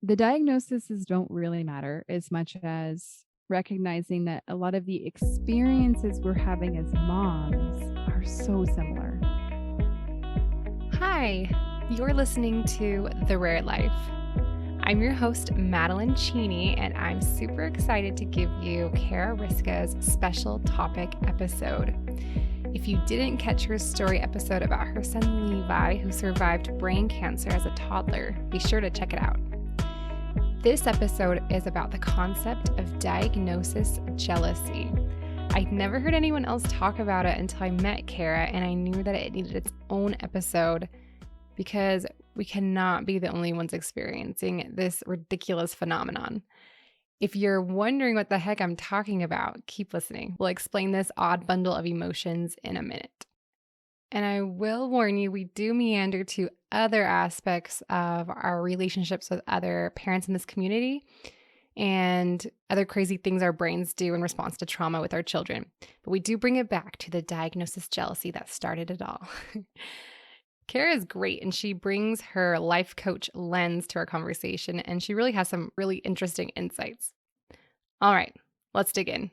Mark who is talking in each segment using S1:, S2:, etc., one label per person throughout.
S1: the diagnoses don't really matter as much as recognizing that a lot of the experiences we're having as moms are so similar.
S2: Hi, you're listening to The Rare Life. I'm your host, Madeline Cheney, and I'm super excited to give you Kara Ryska's special topic episode. If you didn't catch her story episode about her son Levi, who survived brain cancer as a toddler, be sure to check it out. This episode is about the concept of diagnosis jealousy. I'd never heard anyone else talk about it until I met Kara, and I knew that it needed its own episode because we cannot be the only ones experiencing this ridiculous phenomenon. If you're wondering what the heck I'm talking about, keep listening. We'll explain this odd bundle of emotions in a minute. And I will warn you, we do meander to other aspects of our relationships with other parents in this community and other crazy things our brains do in response to trauma with our children. But we do bring it back to the diagnosis jealousy that started it all. Kara is great, and she brings her life coach lens to our conversation, and she really has some really interesting insights. All right, let's dig in.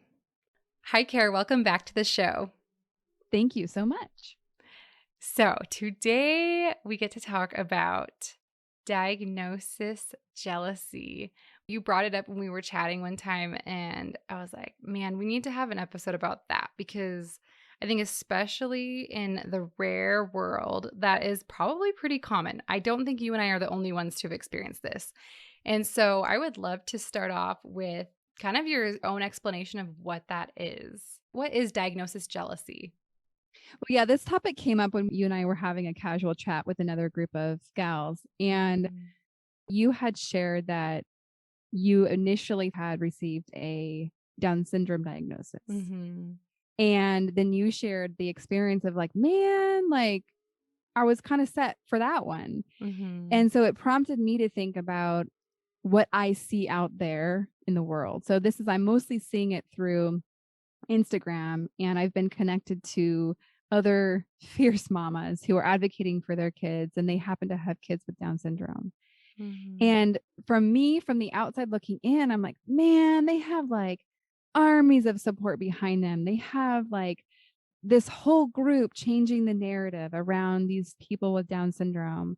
S2: Hi, Kara. Welcome back to the show.
S1: Thank you so much.
S2: So today we get to talk about diagnosis jealousy. You brought it up when we were chatting one time, and I was like, man, we need to have an episode about that because I think especially in the rare world, that is probably pretty common. I don't think you and I are the only ones to have experienced this. And so I would love to start off with kind of your own explanation of what that is. What is diagnosis jealousy?
S1: Well, yeah, this topic came up when you and I were having a casual chat with another group of gals, and you had shared that you initially had received a Down syndrome diagnosis.
S2: Mm-hmm.
S1: And then you shared the experience of like, man, like I was kind of set for that one.
S2: Mm-hmm.
S1: And so it prompted me to think about what I see out there in the world. So I'm mostly seeing it through Instagram, and I've been connected to other fierce mamas who are advocating for their kids, and they happen to have kids with Down syndrome.
S2: Mm-hmm.
S1: And from the outside looking in, I'm like, man, they have like armies of support behind them. They have like this whole group changing the narrative around these people with Down syndrome.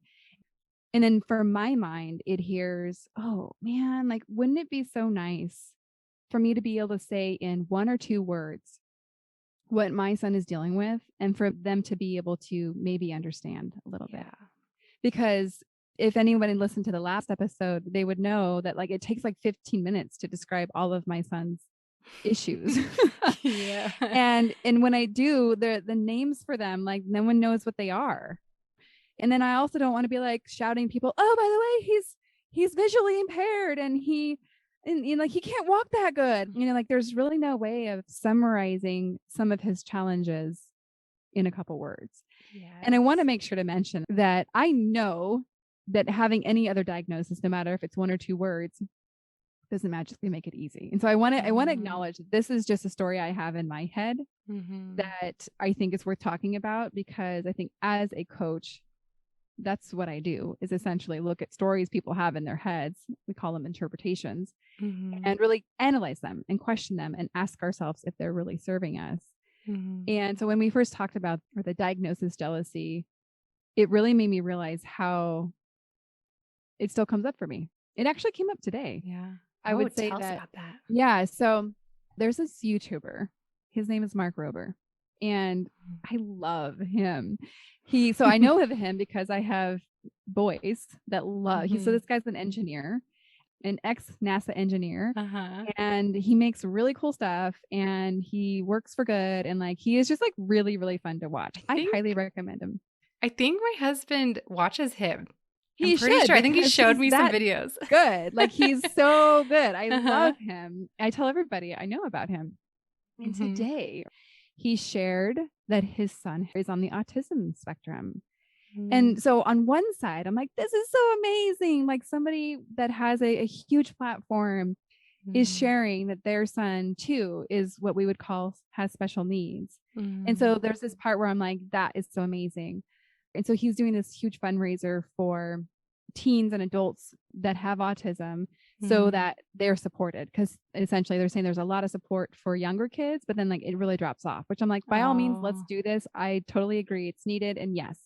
S1: And then for my mind, it hears, oh man, like, wouldn't it be so nice for me to be able to say in one or two words what my son is dealing with, and for them to be able to maybe understand a little bit. Because if anyone listened to the last episode, they would know that like it takes like 15 minutes to describe all of my son's issues.
S2: Yeah.
S1: And when I do, the names for them, like no one knows what they are. And then I also don't want to be like shouting people, oh, by the way, he's visually impaired and he can't walk that good. Like there's really no way of summarizing some of his challenges in a couple words.
S2: Yes.
S1: And I want to make sure to mention that I know that having any other diagnosis, no matter if it's one or two words, doesn't magically make it easy. And so I want to acknowledge that this is just a story I have in my head that I think is worth talking about, because I think as a coach, that's what I do, is essentially look at stories people have in their heads. We call them interpretations, and really analyze them and question them and ask ourselves if they're really serving us. And so when we first talked about the diagnosis jealousy, it really made me realize how it still comes up for me. It actually came up today.
S2: Yeah.
S1: I would say
S2: tell us
S1: that.
S2: about that.
S1: Yeah. So there's this YouTuber. His name is Mark Rober, and I love him. So I know of him because I have boys that love. So this guy's an engineer, an ex-NASA engineer, and he makes really cool stuff, and he works for good, and like he is just like really, really fun to watch. I highly recommend him.
S2: I think my husband watches him.
S1: I'm
S2: pretty sure. I think he showed me some videos.
S1: Good. Like he's so good. I love him. I tell everybody I know about him. And today he shared that his son is on the autism spectrum. And so on one side, I'm like, this is so amazing. Like somebody that has a huge platform is sharing that their son too is what we would call has special needs. And so there's this part where I'm like, that is so amazing. And so he's doing this huge fundraiser for teens and adults that have autism so that they're supported. Because essentially they're saying there's a lot of support for younger kids, but then like it really drops off, which I'm like, by all means, let's do this. I totally agree. It's needed. And yes.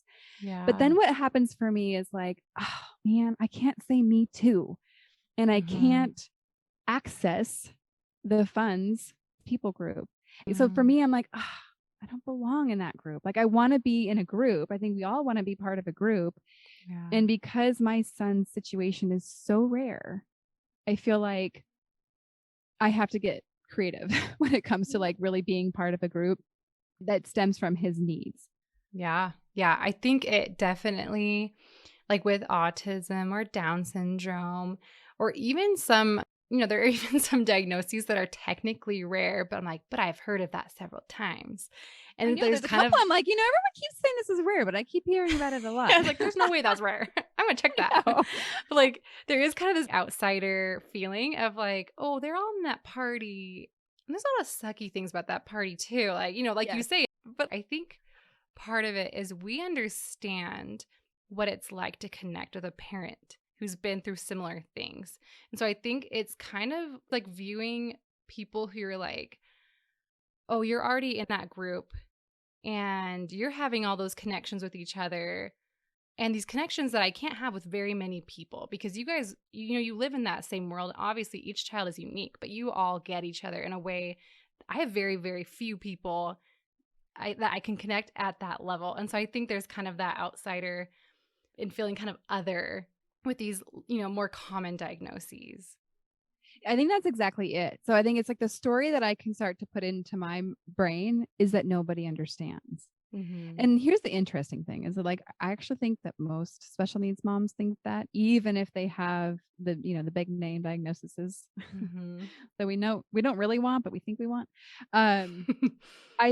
S2: Yeah.
S1: But then what happens for me is like, oh man, I can't say me too. And I can't access the funds people group. So for me, I'm like, oh, I don't belong in that group. Like I want to be in a group. I think we all want to be part of a group.
S2: Yeah.
S1: And because my son's situation is so rare, I feel like I have to get creative when it comes to like really being part of a group that stems from his needs.
S2: Yeah. Yeah. I think it definitely, like with autism or Down syndrome, or even some, there are even some diagnoses that are technically rare, but I'm like, but I've heard of that several times. And
S1: there's a couple I'm like, everyone keeps saying this is rare, but I keep hearing about it a lot.
S2: I was like, there's no way that's rare. I'm gonna check that. But like, there is kind of this outsider feeling of like, oh, they're all in that party. And there's a lot of sucky things about that party too. Like, you say, but I think part of it is we understand what it's like to connect with a parent who's been through similar things. And so I think it's kind of like viewing people who are like, oh, you're already in that group and you're having all those connections with each other, and these connections that I can't have with very many people, because you guys, you live in that same world. Obviously, each child is unique, but you all get each other in a way. I have very, very few people that I can connect at that level. And so I think there's kind of that outsider and feeling kind of other with these, more common diagnoses.
S1: I think that's exactly it. So I think it's like the story that I can start to put into my brain is that nobody understands. And here's the interesting thing is that like, I actually think that most special needs moms think that, even if they have the, the big name diagnoses that we know we don't really want, but we think we want. I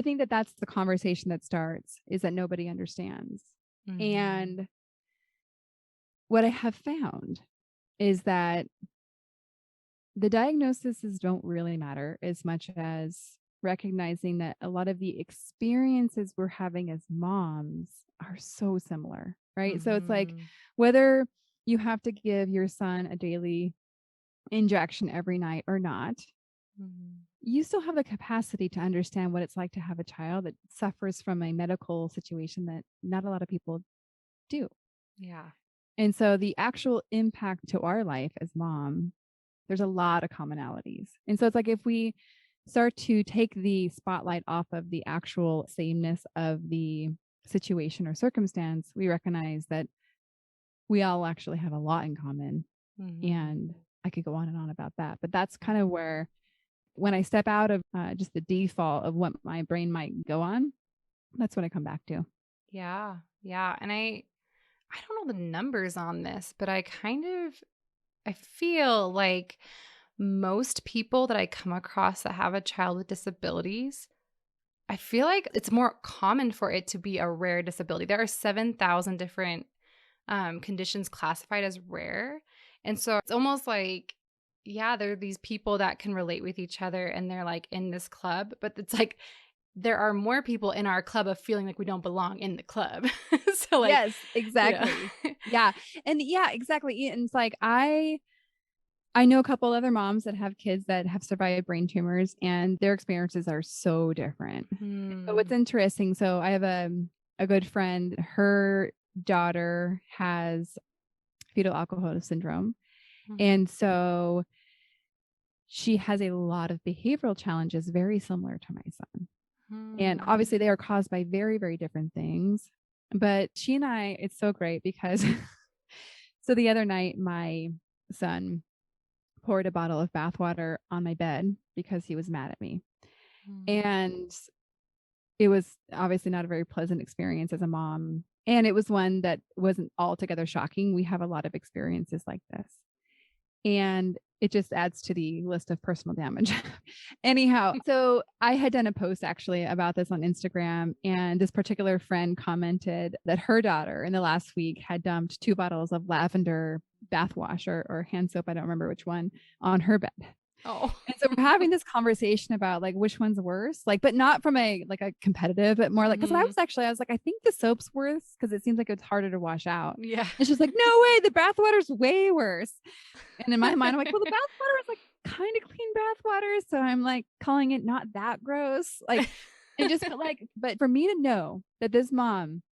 S1: think that that's the conversation that starts, is that nobody understands. And what I have found is that the diagnoses don't really matter as much as recognizing that a lot of the experiences we're having as moms are so similar, right? So it's like, whether you have to give your son a daily injection every night or not, you still have the capacity to understand what it's like to have a child that suffers from a medical situation that not a lot of people do.
S2: Yeah.
S1: And so the actual impact to our life as mom, there's a lot of commonalities. And so it's like, if we start to take the spotlight off of the actual sameness of the situation or circumstance, we recognize that we all actually have a lot in common. And I could go on and on about that, but that's kind of where, when I step out of just the default of what my brain might go on, that's what I come back to.
S2: Yeah. Yeah. And I don't know the numbers on this, but I feel like most people that I come across that have a child with disabilities, I feel like it's more common for it to be a rare disability. There are 7,000 different conditions classified as rare. And so it's almost like, yeah, there are these people that can relate with each other and they're like in this club, but it's like there are more people in our club of feeling like we don't belong in the club. So like,
S1: yes, exactly. Yeah. And yeah, exactly. And it's like, I know a couple other moms that have kids that have survived brain tumors, and their experiences are so different. But what's interesting, so I have a good friend, her daughter has fetal alcohol syndrome. And so she has a lot of behavioral challenges very similar to my son. And obviously they are caused by very, very different things. But she and I, it's so great because so the other night, my son poured a bottle of bathwater on my bed because he was mad at me. And it was obviously not a very pleasant experience as a mom. And it was one that wasn't altogether shocking. We have a lot of experiences like this. And it just adds to the list of personal damage. Anyhow, so I had done a post actually about this on Instagram, and this particular friend commented that her daughter in the last week had dumped 2 bottles of lavender bath wash or hand soap, I don't remember which one, on her bed.
S2: Oh.
S1: And so we're having this conversation about like which one's worse, like, but not from a like a competitive, but more like, because
S2: Mhm.
S1: I was like, I think the soap's worse because it seems like it's harder to wash out.
S2: Yeah.
S1: And she's like, no way, the bath water's way worse. And in my mind, I'm like, well, the bath water is like kind of clean bath water. So I'm like calling it not that gross. Like, and just felt like, but for me to know that this mom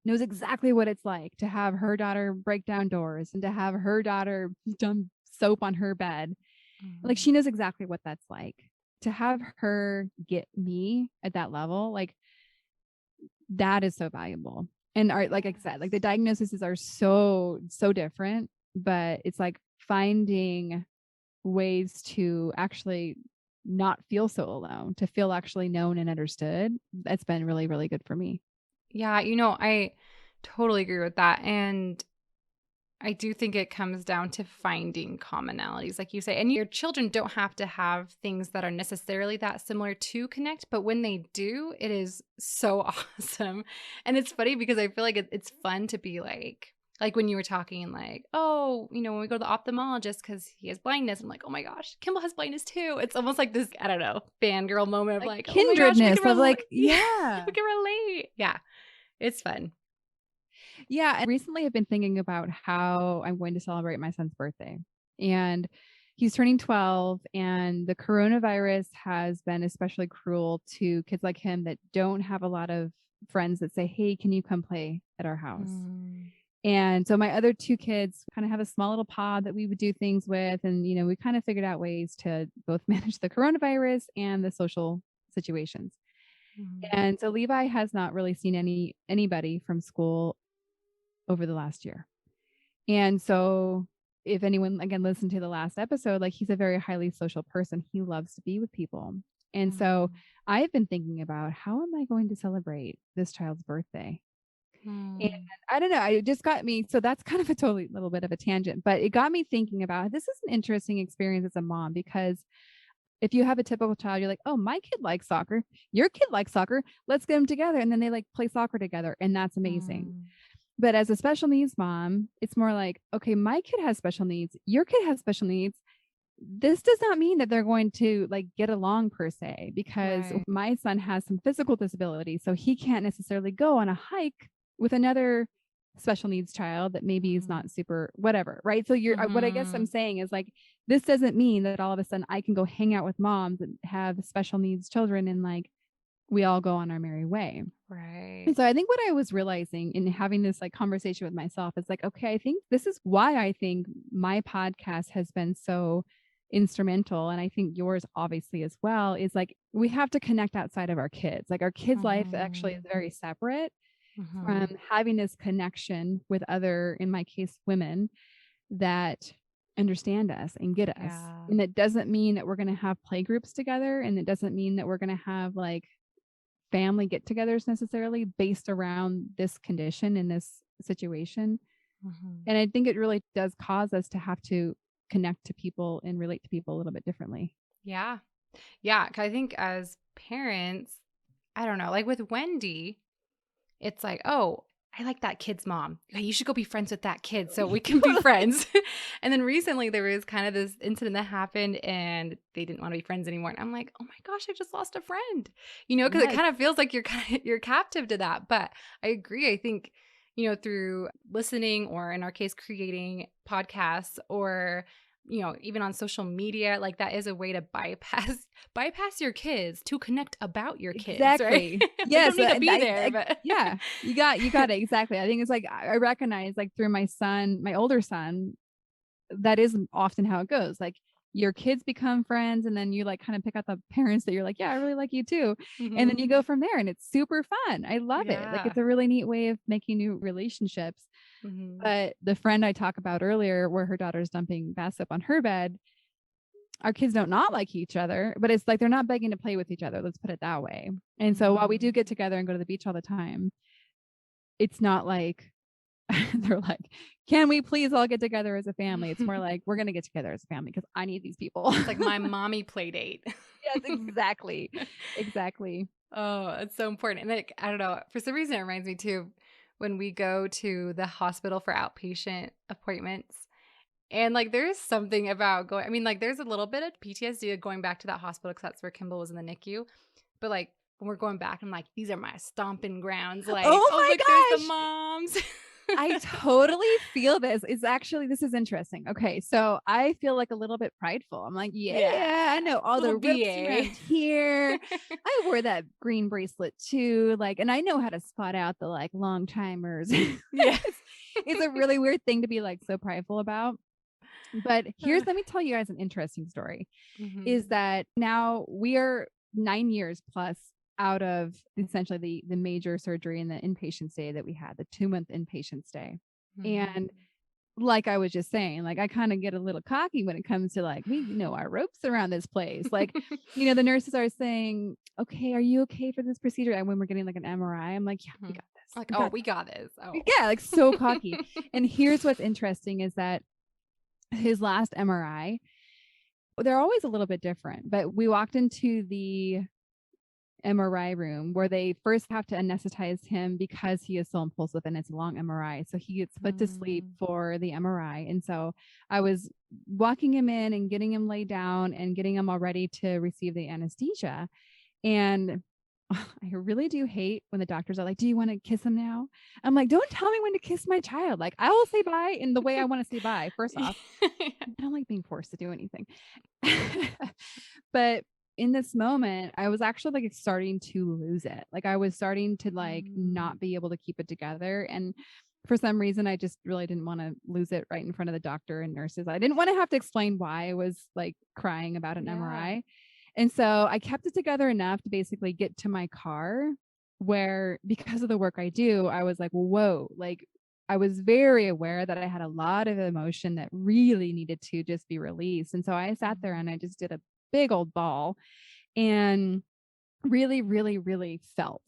S1: knows exactly what it's like to have her daughter break down doors and to have her daughter dump soap on her bed. Like
S2: Mhm.
S1: she knows exactly what that's like. To have her get me at that level, like that is so valuable. And like I said, like the diagnoses are so different, but it's like finding ways to actually not feel so alone, to feel actually known and understood. That's been really, really good for me.
S2: Yeah, I totally agree with that. And I do think it comes down to finding commonalities, like you say. And your children don't have to have things that are necessarily that similar to connect, but when they do, it is so awesome. And it's funny because I feel like it's fun to be like when you were talking and like, oh, when we go to the ophthalmologist because he has blindness, I'm like, oh my gosh, Kimball has blindness too. It's almost like this, I don't know, fangirl moment of
S1: Like
S2: like, oh my gosh, we can
S1: kindredness of
S2: relate.
S1: like, yeah.
S2: We can relate. Yeah, it's fun.
S1: Yeah. And recently I've been thinking about how I'm going to celebrate my son's birthday. And he's turning 12, and the coronavirus has been especially cruel to kids like him that don't have a lot of friends that say, hey, can you come play at our house?
S2: Mm.
S1: And so my other two kids kind of have a small little pod that we would do things with. And, we kind of figured out ways to both manage the coronavirus and the social situations.
S2: Mhm.
S1: And so Levi has not really seen anybody from school over the last year. And so if anyone again listened to the last episode, like he's a very highly social person. He loves to be with people. And so
S2: Mhm.
S1: I've been thinking about how am I going to celebrate this child's birthday? And
S2: Mm.
S1: I don't know, it just got me. So that's kind of a totally little bit of a tangent, but it got me thinking about this is an interesting experience as a mom because if you have a typical child, you're like, oh, my kid likes soccer. Your kid likes soccer. Let's get them together. And then they like play soccer together. And that's amazing.
S2: Mm.
S1: But as a special needs mom, it's more like, okay, my kid has special needs. Your kid has special needs. This does not mean that they're going to like get along per se, because
S2: Right.
S1: my son has some physical disability. So he can't necessarily go on a hike with another special needs child that maybe is
S2: Mhm.
S1: not super whatever. Right. So what I guess I'm
S2: Mhm.
S1: saying is like, this doesn't mean that all of a sudden I can go hang out with moms and have special needs children and like we all go on our merry way.
S2: Right.
S1: And so I think what I was realizing in having this like conversation with myself is like, okay, I think this is why I think my podcast has been so instrumental. And I think yours obviously as well is like, we have to connect outside of our kids. Like our kids' life actually is
S2: Mhm.
S1: very separate from
S2: Mhm.
S1: having this connection with other, in my case, women that understand us and get us.
S2: Yeah.
S1: And that doesn't mean that we're going to have play groups together. And it doesn't mean that we're going to have like family get-togethers necessarily based around this condition in this situation.
S2: Mhm.
S1: And I think it really does cause us to have to connect to people and relate to people a little bit differently.
S2: Yeah. Yeah. 'Cause I think as parents, I don't know, like with Wendy, it's like, oh, I like that kid's mom. Yeah, you should go be friends with that kid so we can be
S1: Totally.
S2: friends. And then recently there was kind of this incident that happened and they didn't want to be friends anymore. And I'm like, oh my gosh, I just lost a friend. Because it
S1: Yes.
S2: kind of feels like you're captive to that. But I agree. I think, through listening or in our case, creating podcasts or even on social media, like that is a way to bypass your kids to connect about your kids, right?
S1: Exactly.
S2: They don't
S1: Yes.
S2: need to be there, but
S1: Yeah, you got it. Exactly. I think it's like, I recognize like through my older son, that is often how it goes. Like your kids become friends and then you like kind of pick out the parents that you're like, yeah, I really like you too. And then
S2: Mhm.
S1: you go from there and it's super fun. I love it. Like
S2: Yeah.
S1: it's a really neat way of making new relationships.
S2: Mhm.
S1: But the friend I talked about earlier where her daughter's dumping bath soap on her bed, our kids don't not like each other, but it's like they're not begging to play with each other. Let's put it that way. And so while we do
S2: Mhm.
S1: get together and go to the beach all the time, it's not like they're like, can we please all get together as a family? It's more like, we're going to get together as a family because I need these people.
S2: It's like my mommy play date.
S1: Yes, exactly. Exactly.
S2: Oh, it's so important. And like, I don't know, for some reason it reminds me too when we go to the hospital for outpatient appointments And like, there's something about going, I mean, like, there's a little bit of PTSD of going back to that hospital because that's where Kimball was in the NICU. But like, when we're going back, I'm like, these are my stomping grounds. Like,
S1: Oh
S2: oh,
S1: my
S2: look, there's the
S1: gosh.
S2: moms.
S1: I totally feel this. It's actually, this is interesting. Okay. So I feel like a little bit prideful. I'm like, yeah, I know all the
S2: Little
S1: ropes
S2: BA.
S1: around here. I wore that green bracelet too. Like, and I know how to spot out the like long timers.
S2: Yeah.
S1: It's a really weird thing to be like so prideful about. But here's, let me tell you guys an interesting story is
S2: Mhm.
S1: that now we are 9 years plus out of essentially the major surgery and the inpatient stay that we had, the 2-month inpatient stay. And
S2: Mhm.
S1: like I was just saying, like I kind of get a little cocky when it comes to like, we know our ropes around this place. Like, the nurses are saying, okay, are you okay for this procedure? And when we're getting like an MRI, I'm like, yeah, we
S2: Mhm.
S1: got this.
S2: Like,
S1: We
S2: oh,
S1: got
S2: we got this.
S1: this.
S2: Oh.
S1: Yeah, like so cocky. And here's what's interesting is that his last MRI, they're always a little bit different, but we walked into the MRI room where they first have to anesthetize him because he is so impulsive and it's a long MRI. So he gets put to sleep
S2: Mm.
S1: for the MRI. And so I was walking him in and getting him laid down and getting him all ready to receive the anesthesia. And I really do hate when the doctors are like, do you want to kiss him now? I'm like, don't tell me when to kiss my child. Like, I will say bye in the way I want to say bye, first off. I don't like being forced to do anything. But in this moment, I was actually like starting to lose it. Like I was starting to like
S2: Mm.
S1: not be able to keep it together. And for some reason, I just really didn't want to lose it right in front of the doctor and nurses. I didn't want to have to explain why I was like crying about an
S2: Yeah.
S1: MRI. And so I kept it together enough to basically get to my car where, because of the work I do, I was like, whoa, like I was very aware that I had a lot of emotion that really needed to just be released. And so I sat there and I just did a big old ball and really, really, really felt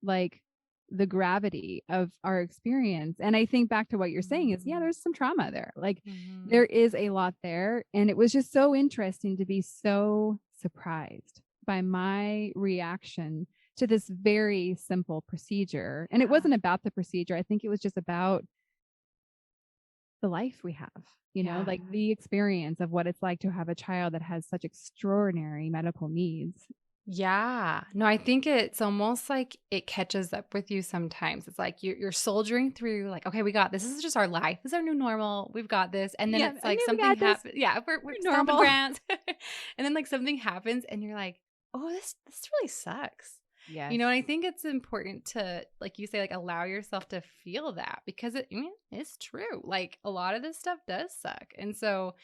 S1: like the gravity of our experience. And I think back to what you're saying is, yeah,
S2: Mhm.
S1: there's some trauma there. Like
S2: Mhm.
S1: there is a lot there. And it was just so interesting to be so surprised by my reaction to this very simple procedure. And it
S2: Yeah.
S1: wasn't about the procedure. I think it was just about the life we have,
S2: Yeah.
S1: like the experience of what it's like to have a child that has such extraordinary medical needs.
S2: Yeah. No, I think it's almost like it catches up with you sometimes. It's like you're soldiering through, like, okay, we got this. This is just our life. This is our new normal. We've got this. And then
S1: Yeah,
S2: it's
S1: I
S2: like
S1: mean, we
S2: something
S1: got this.
S2: happens. Yeah, we're
S1: We're
S2: stomping
S1: normal.
S2: grounds. And then like something happens and you're like, oh, this really sucks.
S1: Yes.
S2: And I think it's important to, like you say, like allow yourself to feel that because it's true. Like a lot of this stuff does suck. And so,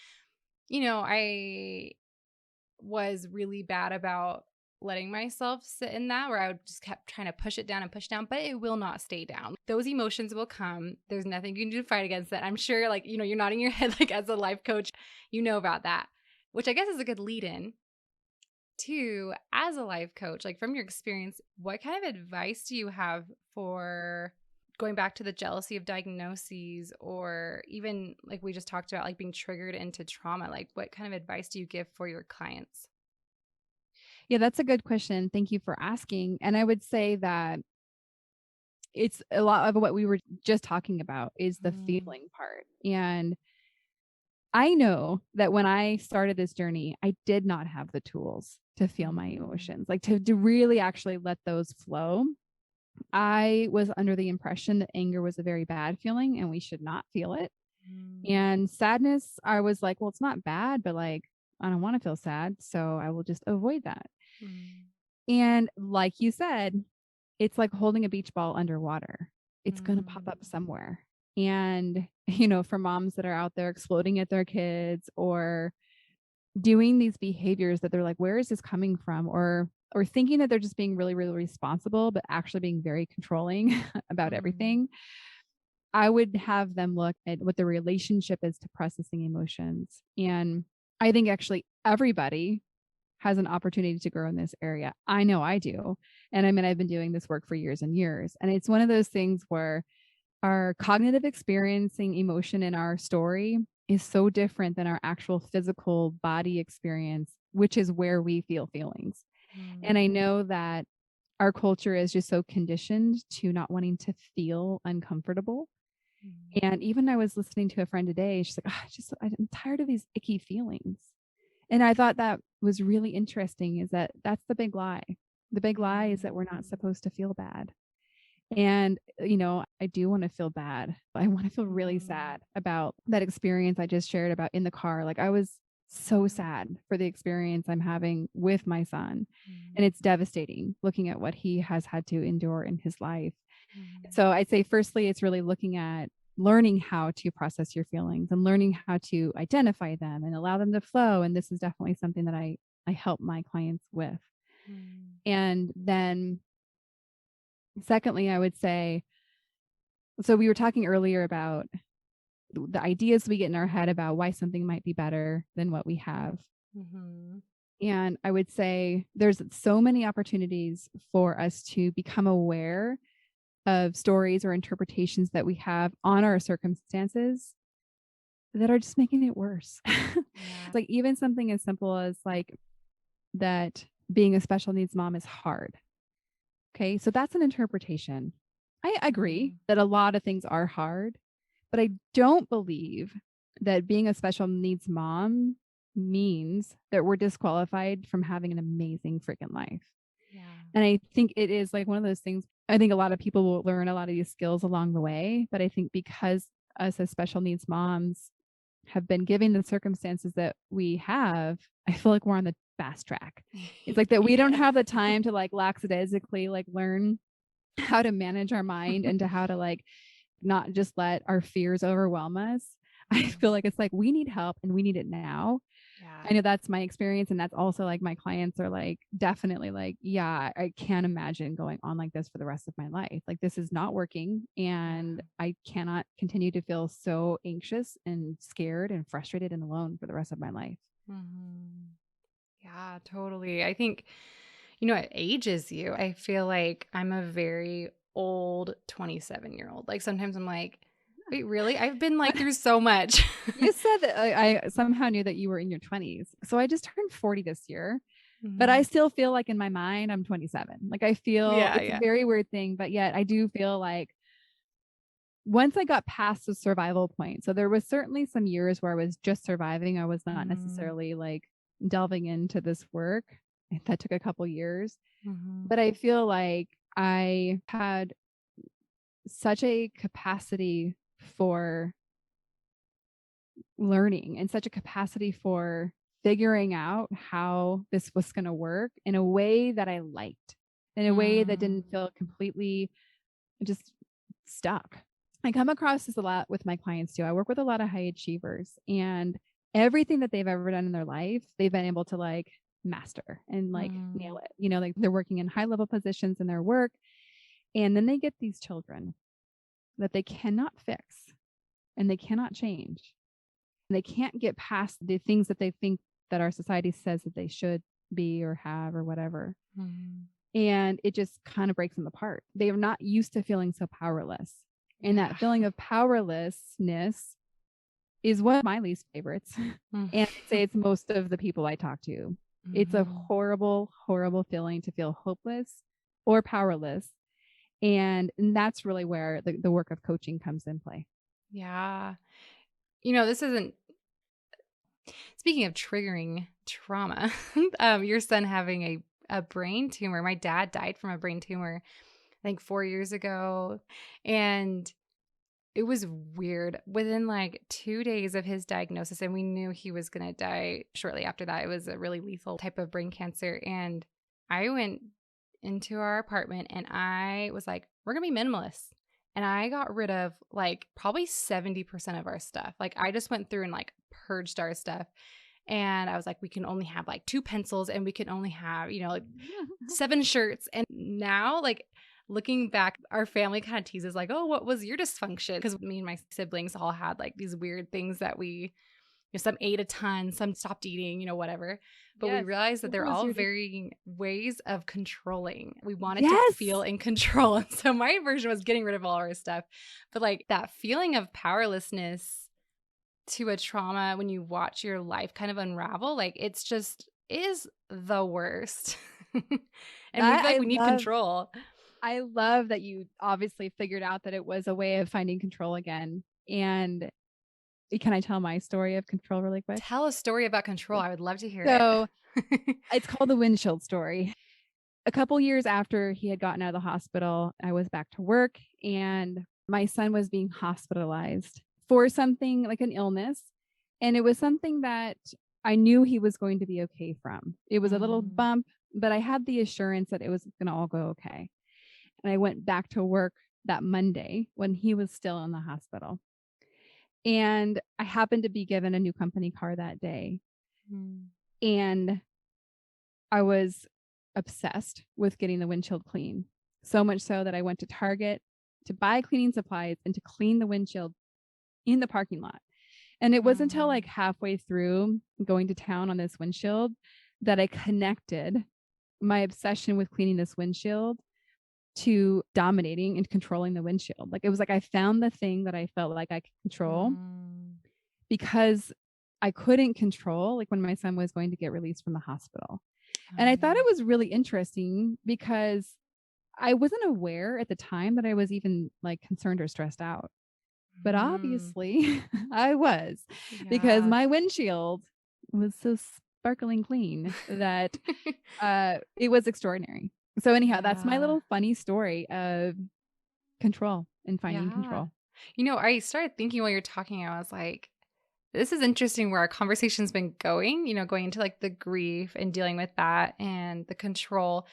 S2: I was really bad about letting myself sit in that where I would just kept trying to push it down and push down, but it will not stay down. Those emotions will come. There's nothing you can do to fight against that. I'm sure like, you're nodding your head like as a life coach, you know about that, which I guess is a good lead in to as a life coach, like from your experience, what kind of advice do you have for going back to the jealousy of diagnoses or even like we just talked about, like being triggered into trauma? Like what kind of advice do you give for your clients?
S1: Yeah, that's a good question. Thank you for asking. And I would say that it's a lot of what we were just talking about is the
S2: Mm,
S1: feeling part. And I know that when I started this journey, I did not have the tools to feel my
S2: mm,
S1: emotions, like to really actually let those flow. I was under the impression that anger was a very bad feeling and we should not feel it.
S2: mm,
S1: And sadness, I was like, well, it's not bad, but like, I don't want to feel sad. So I will just avoid that.
S2: mm,
S1: And like you said, it's like holding a beach ball underwater. It's going to pop
S2: mm,
S1: up somewhere. And, for moms that are out there exploding at their kids or doing these behaviors that they're like, where is this coming from? Or thinking that they're just being really, really responsible, but actually being very controlling about
S2: mm,
S1: everything. I would have them look at what the relationship is to processing emotions. And I think actually everybody has an opportunity to grow in this area. I know I do. And I mean, I've been doing this work for years and years. And it's one of those things where our cognitive experiencing emotion in our story is so different than our actual physical body experience, which is where we feel feelings. And I
S2: mm,
S1: know that our culture is just so conditioned to not wanting to feel uncomfortable. And even I was listening to a friend today, she's like, I'm tired of these icky feelings. And I thought that was really interesting, is that that's the big lie. The big lie is that we're not supposed to feel bad. And, I do want to feel bad. I want to feel really sad about that experience I just shared about in the car. Like, I was so sad for the experience I'm having with my son. And it's devastating looking at what he has had to endure in his life. So I'd say, firstly, it's really looking at learning how to process your feelings and learning how to identify them and allow them to flow. And this is definitely something that I help my clients with. And then secondly, I would say, so we were talking earlier about the ideas we get in our head about why something might be better than what we have. And I would say there's so many opportunities for us to become aware of stories or interpretations that we have on our circumstances that are just making it worse. Like, even something as simple as like that being a special needs mom is hard. Okay, so that's an interpretation. I agree that a lot of things are hard, but I don't believe that being a special needs mom means that we're disqualified from having an amazing freaking life. And I think it is like one of those things. I think a lot of people will learn a lot of these skills along the way, but I think because us as special needs moms have been given the circumstances that we have, I feel like we're on the fast track. It's like that we don't have the time to like lackadaisically like learn how to manage our mind and to how to like not just let our fears overwhelm us. I feel like it's like we need help and we need it now. I know that's my experience. And that's also like my clients are like, definitely like, yeah, I can't imagine going on like this for the rest of my life. Like, this is not working. And I cannot continue to feel so anxious and scared and frustrated and alone for the rest of my life.
S2: Yeah, totally. I think, it ages you. I feel like I'm a very old 27-year-old. Like, sometimes I'm like, wait, really? I've been like through so much.
S1: You said that I somehow knew that you were in your 20s. So I just turned 40 this year, but I still feel like in my mind I'm 27. Like, I feel it's a very weird thing, but yet I do feel like once I got past the survival point. So there was certainly some years where I was just surviving. I was not necessarily like delving into this work. That took a couple years, but I feel like I had such a capacity for learning and such a capacity for figuring out how this was going to work in a way that I liked, in a way that didn't feel completely just stuck. I come across this a lot with my clients too. I work with a lot of high achievers, and everything that they've ever done in their life, they've been able to like master and like nail it. Like they're working in high level positions in their work. And then they get these children that they cannot fix and they cannot change. They can't get past the things that they think that our society says that they should be or have or whatever. And it just kind of breaks them apart. They are not used to feeling so powerless. And that feeling of powerlessness is one of my least favorites. And I'd say it's most of the people I talk to. It's a horrible, horrible feeling to feel hopeless or powerless. And that's really where the work of coaching comes in play.
S2: Yeah. This isn't, speaking of triggering trauma, your son having a brain tumor. My dad died from a brain tumor, I think 4 years ago. And it was weird. Within like 2 days of his diagnosis, and we knew he was going to die shortly after that. It was a really lethal type of brain cancer. And I went into our apartment and I was like, we're going to be minimalists. And I got rid of like probably 70% of our stuff. Like, I just went through and like purged our stuff. And I was like, we can only have like 2 pencils and we can only have, like 7 shirts. And now, like, looking back, our family kind of teases like, oh, what was your dysfunction? Because me and my siblings all had like these weird things that we, some ate a ton, some stopped eating, whatever. But we realized that they're all varying ways of controlling. We wanted to feel in control. And so my version was getting rid of all our stuff. But like that feeling of powerlessness to a trauma when you watch your life kind of unravel, like it's just is the worst. And we feel like we need control.
S1: I love that you obviously figured out that it was a way of finding control again. And can I tell my story of control really quick?
S2: Tell a story about control. I would love to hear
S1: So
S2: it.
S1: it's called the windshield story. A couple years after he had gotten out of the hospital, I was back to work and my son was being hospitalized for something like an illness. And it was something that I knew he was going to be okay from. It was a little bump, but I had the assurance that it was going to all go okay. And I went back to work that Monday when he was still in the hospital. And I happened to be given a new company car that day. And I was obsessed with getting the windshield clean. So much so that I went to Target to buy cleaning supplies and to clean the windshield in the parking lot. And it wasn't until like halfway through going to town on this windshield that I connected my obsession with cleaning this windshield to dominating and controlling the windshield. Like it was like I found the thing that I felt like I could control because I couldn't control like when my son was going to get released from the hospital. And I thought it was really interesting because I wasn't aware at the time that I was even like concerned or stressed out. But obviously I was because my windshield was so sparkling clean that it was extraordinary. So anyhow, that's my little funny story of control and finding control.
S2: You know, I started thinking while you're talking, I was like, this is interesting where our conversation's been going, you know, going into like the grief and dealing with that and the control.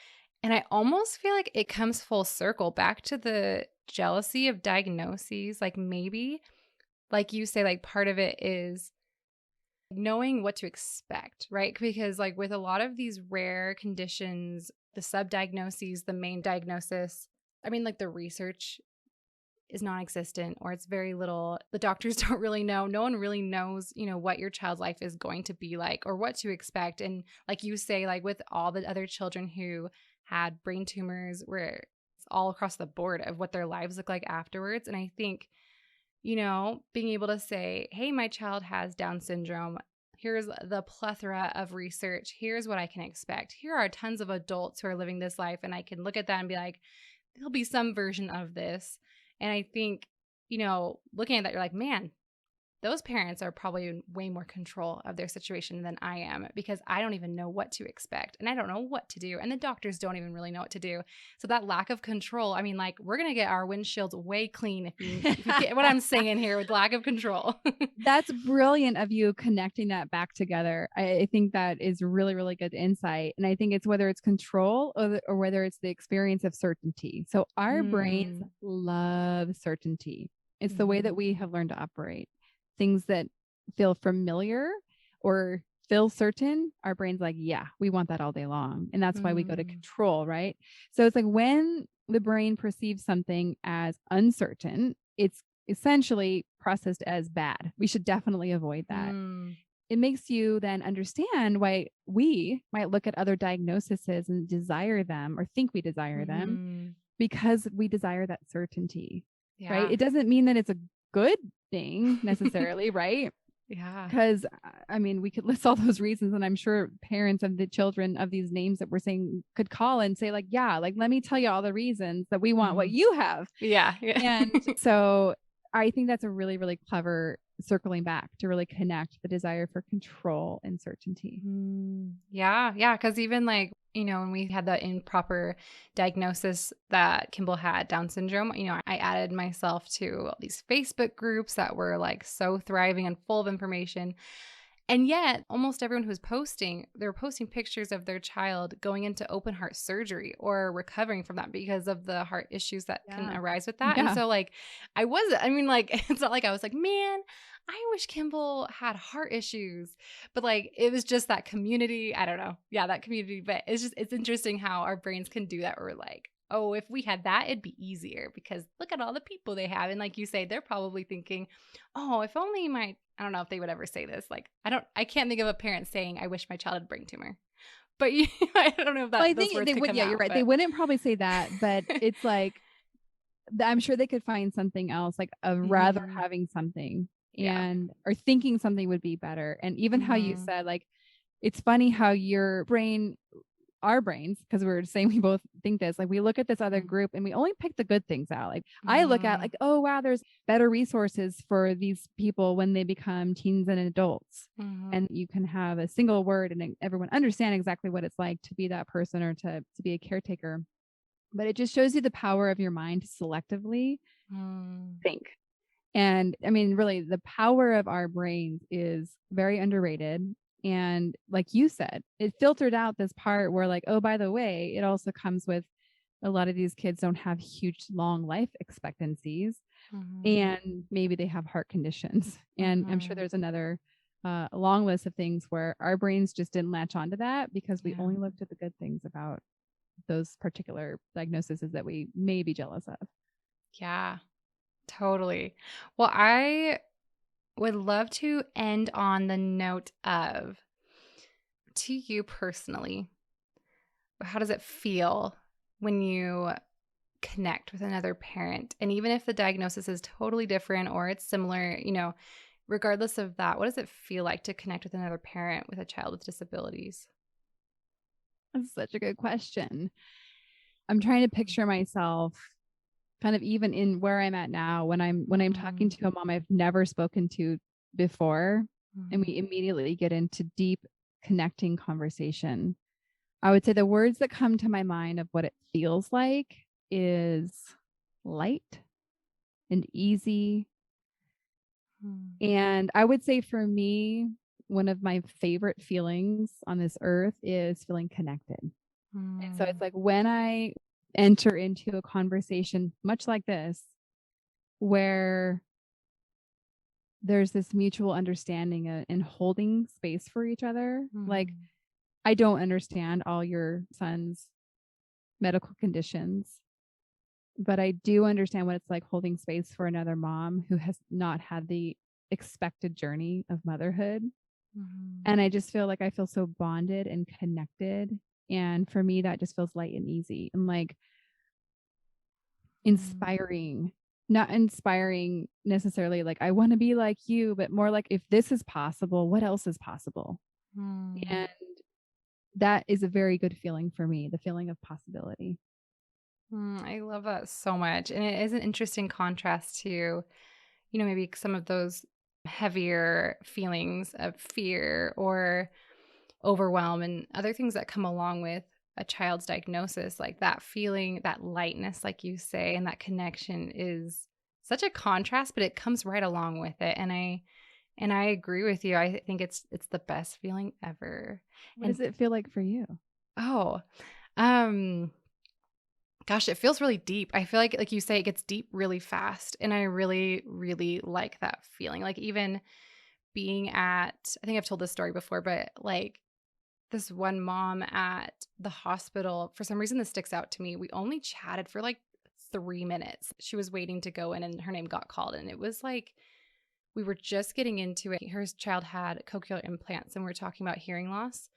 S2: And I almost feel like it comes full circle back to the jealousy of diagnoses. Like maybe, like you say, like part of it is knowing what to expect, right? Because like with a lot of these rare conditions, the subdiagnoses, the main diagnosis, I mean, like the research is non-existent or it's very little. The doctors don't really know. No one really knows, you know, what your child's life is going to be like or what to expect. And like you say, like with all the other children who had brain tumors, where it's all across the board of what their lives look like afterwards. And I think, you know, being able to say, hey, my child has Down syndrome. Here's the plethora of research. Here's what I can expect. Here are tons of adults who are living this life. And I can look at that and be like, there'll be some version of this. And I think, you know, looking at that, you're like, man, those parents are probably in way more control of their situation than I am because I don't even know what to expect and I don't know what to do. And the doctors don't even really know what to do. So that lack of control, I mean, like we're going to get our windshields way clean if you get what I'm saying here with lack of control.
S1: That's brilliant of you connecting that back together. I think that is really, really good insight. And I think it's whether it's control or whether it's the experience of certainty. So our brains love certainty. It's the way that we have learned to operate. Things that feel familiar or feel certain, our brain's like, yeah, we want that all day long. And that's why we go to control, right? So it's like when the brain perceives something as uncertain, it's essentially processed as bad. We should definitely avoid that. It makes you then understand why we might look at other diagnoses and desire them or think we desire them because we desire that certainty, right? It doesn't mean that it's a good thing necessarily, right?
S2: Yeah.
S1: Because I mean, we could list all those reasons, and I'm sure parents of the children of these names that we're saying could call and say, like, yeah, like, let me tell you all the reasons that we want what you have.
S2: Yeah.
S1: And so I think that's a really, really clever circling back to really connect the desire for control and certainty.
S2: Yeah. Yeah. Because even like, you know, when we had the improper diagnosis that Kimball had Down syndrome, you know, I added myself to all these Facebook groups that were like so thriving and full of information. And yet almost everyone who's posting, they were posting pictures of their child going into open heart surgery or recovering from that because of the heart issues that can arise with that. And so like, it's not like I was like, man, I wish Kimball had heart issues, but like, it was just that community. I don't know. Yeah, that community, but it's interesting how our brains can do that. Where we're like, oh, if we had that, it'd be easier because look at all the people they have. And like you say, they're probably thinking, oh, if only I don't know if they would ever say this. Like, I can't think of a parent saying, I wish my child had brain tumor. But I don't know if that.
S1: Well, I think they would. Yeah, you're right. They wouldn't probably say that, but it's like, I'm sure they could find something else, like rather having something or thinking something would be better. And even how you said, like, it's funny how your brain our brains, because we're saying we both think this, like we look at this other group and we only pick the good things out. Like I look at like, oh wow, there's better resources for these people when they become teens and adults. And you can have a single word and everyone understand exactly what it's like to be that person or to be a caretaker. But it just shows you the power of your mind to selectively think. And I mean, really, the power of our brains is very underrated. And like you said, it filtered out this part where, like, oh, by the way, it also comes with a lot of these kids don't have huge, long life expectancies. And maybe they have heart conditions. And I'm sure there's another long list of things where our brains just didn't latch onto that because we only looked at the good things about those particular diagnoses that we may be jealous of.
S2: Yeah, totally. Well, I would love to end on the note of, to you personally, how does it feel when you connect with another parent? And even if the diagnosis is totally different or it's similar, regardless of that, what does it feel like to connect with another parent with a child with disabilities?
S1: That's such a good question. I'm trying to picture myself kind of even in where I'm at now when I'm talking to a mom I've never spoken to before, and we immediately get into deep connecting conversation. I would say the words that come to my mind of what it feels like is light and easy. And I would say for me, one of my favorite feelings on this earth is feeling connected. And so it's like when I enter into a conversation much like this, where there's this mutual understanding and holding space for each other. Like, I don't understand all your son's medical conditions, but I do understand what it's like holding space for another mom who has not had the expected journey of motherhood. And I just feel like I feel so bonded and connected. And for me, that just feels light and easy and like inspiring, not inspiring necessarily like I want to be like you, but more like if this is possible, what else is possible? And that is a very good feeling for me, the feeling of possibility.
S2: I love that so much. And it is an interesting contrast to, maybe some of those heavier feelings of fear or overwhelm and other things that come along with a child's diagnosis. Like that feeling, that lightness, like you say, and that connection is such a contrast, but it comes right along with it. And I agree with you. I think it's the best feeling ever.
S1: What does it feel like for you?
S2: Gosh, it feels really deep. I feel like you say, it gets deep really fast. And I really, really like that feeling. Like even being at, I think I've told this story before, but like this one mom at the hospital, for some reason this sticks out to me. We only chatted for like 3 minutes. She was waiting to go in and her name got called. And it was like, we were just getting into it. Her child had cochlear implants and we were talking about hearing loss.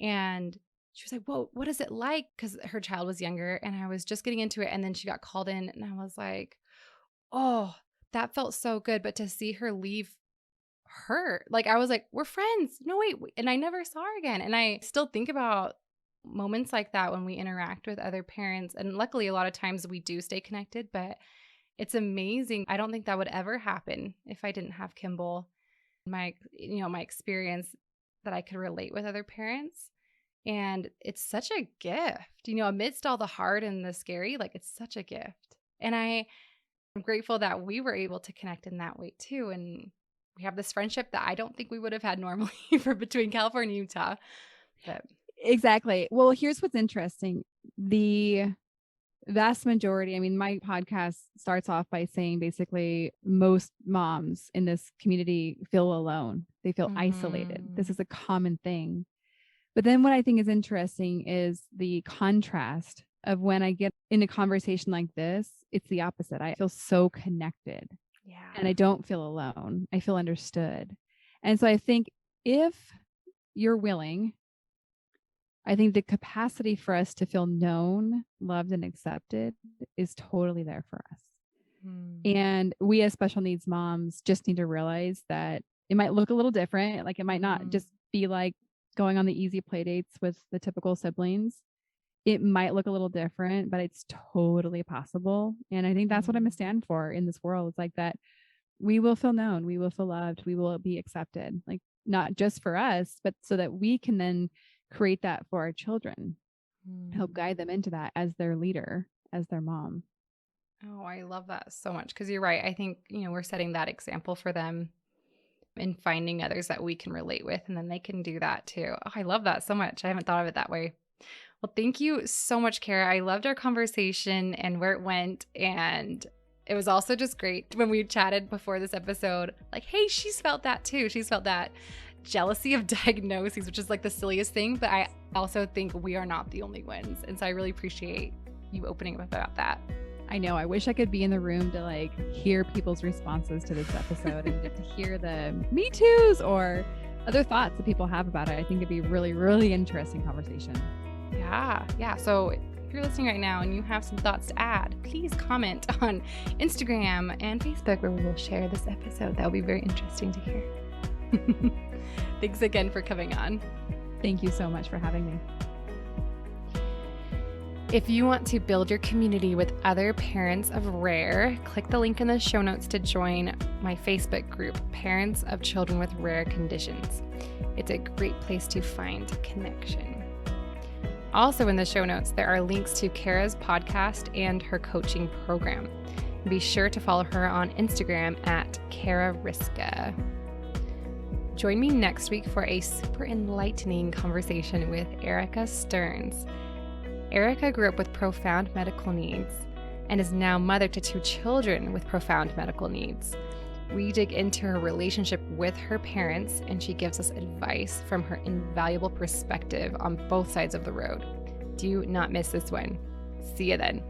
S2: And she was like, whoa, what is it like? Because her child was younger and I was just getting into it. And then she got called in and I was like, oh, that felt so good. But to see her leave hurt, like I was like, we're friends. No, wait. And I never saw her again. And I still think about moments like that when we interact with other parents. And luckily, a lot of times we do stay connected, but it's amazing. I don't think that would ever happen if I didn't have Kimball, my experience that I could relate with other parents. And it's such a gift, amidst all the hard and the scary, like it's such a gift. And I'm grateful that we were able to connect in that way too. And we have this friendship that I don't think we would have had normally for between California and Utah. But.
S1: Exactly. Well, here's what's interesting. The vast majority, I mean, my podcast starts off by saying basically most moms in this community feel alone. They feel isolated. This is a common thing. But then what I think is interesting is the contrast of when I get in a conversation like this, it's the opposite. I feel so connected.
S2: Yeah.
S1: And I don't feel alone. I feel understood. And so I think if you're willing, I think the capacity for us to feel known, loved, and accepted is totally there for us. And we as special needs moms just need to realize that it might look a little different. Like it might not just be like going on the easy play dates with the typical siblings, it might look a little different, but it's totally possible. And I think that's what I'm gonna stand for in this world. It's like that we will feel known, we will feel loved, we will be accepted, like not just for us, but so that we can then create that for our children, help guide them into that as their leader, as their mom.
S2: Oh, I love that so much because you're right. I think, we're setting that example for them and finding others that we can relate with, and then they can do that too. Oh, I love that so much. I haven't thought of it that way. Well, thank you so much, Kara. I loved our conversation and where it went. And it was also just great when we chatted before this episode, like, hey, she's felt that too. She's felt that jealousy of diagnoses, which is like the silliest thing. But I also think we are not the only ones. And so I really appreciate you opening up about that.
S1: I know. I wish I could be in the room to like hear people's responses to this episode and get to hear the me toos or other thoughts that people have about it. I think it'd be really, really interesting conversation.
S2: Yeah. So if you're listening right now and you have some thoughts to add, please comment on Instagram and Facebook where we will share this episode. That will be very interesting to hear. Thanks again for coming on.
S1: Thank you so much for having me.
S2: If you want to build your community with other parents of rare, click the link in the show notes to join my Facebook group, Parents of Children with Rare Conditions. It's a great place to find connection. Also in the show notes, there are links to Kara's podcast and her coaching program. Be sure to follow her on Instagram at Kara Ryska. Join me next week for a super enlightening conversation with Erica Stearns. Erica grew up with profound medical needs and is now mother to 2 children with profound medical needs. We dig into her relationship with her parents, and she gives us advice from her invaluable perspective on both sides of the road. Do not miss this one. See you then.